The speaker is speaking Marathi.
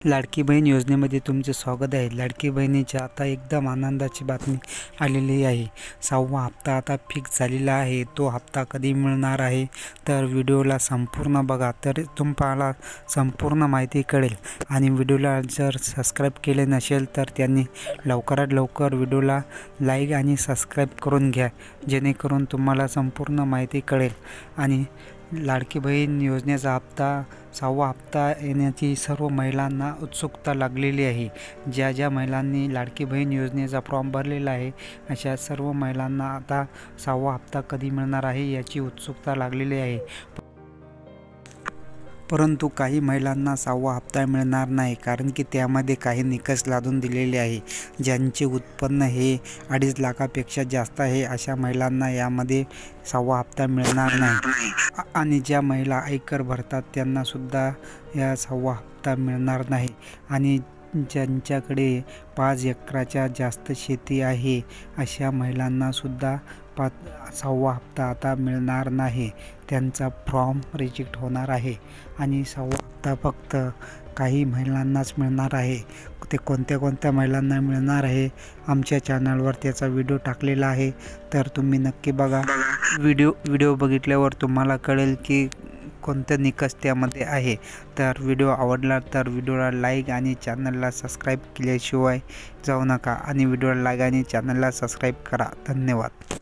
लाडकी बहीण योजनेमध्ये तुमचे स्वागत आहे। लाडकी बहिणीची आता एकदम आनंदाची बातमी आलेली आहे। 6वा हप्ता आता फिक्स झालेला आहे। तो हप्ता कधी मिळणार आहे तर व्हिडिओला संपूर्ण बघा, तर तुम्हाला संपूर्ण माहिती कळेल। आणि व्हिडिओला जर सबस्क्राईब केले नसेल तर त्यांनी लवकरात लवकर व्हिडिओला लाईक आणि सबस्क्राईब करून घ्या, जेणेकरून तुम्हाला संपूर्ण माहिती कळेल। आणि लाडकी बहीण योजनेचा हप्ता 6वा हप्ता येण्याची सर्व महिलांना उत्सुकता लागलेली आहे। ज्या महिलांनी लाडकी बहीण योजनेचा फॉर्म भरलेला आहे अशा सर्व महिलांना आता 6वा हप्ता कधी मिळणार आहे याची उत्सुकता लागलेली आहे। परंतु काही महिलांना 6वा हप्ता मिळणार नाही, कारण की त्यामध्ये काही निकष लादून दिलेले आहे। ज्यांचे उत्पन्न हे 2.5 लाखापेक्षा जास्त आहे अशा महिलांना यामध्ये 6वा हप्ता मिळणार नाही। आणि ज्या महिला आयकर भरतात त्यांना सुद्धा या 6वा हप्ता मिळणार नाही। आणि ज्यांच्याकडे 5 एकराच्या जास्त शेती आहे अशा महिलांना सुद्धा 6वा हप्ता आता मिळणार नाही, त्यांचा फॉर्म रिजेक्ट होणार आहे। आणि 6वा हप्ता फक्त काही महिलांनाच मिळणार आहे। ते कोणत्या महिलांना मिळणार आहे आमच्या चॅनलवर त्याचा व्हिडिओ टाकलेला आहे, तर तुम्ही नक्की बघा। व्हिडिओ बघितल्यावर तुम्हाला कळेल की कोणते निकष त्यामध्ये आहे। तर व्हिडिओ आवडला तर व्हिडिओला लाईक आणि चॅनलला सबस्क्राईब केल्याशिवाय जाऊ नका। आणि व्हिडिओला लाईक आणि चॅनलला सबस्क्राईब करा। धन्यवाद।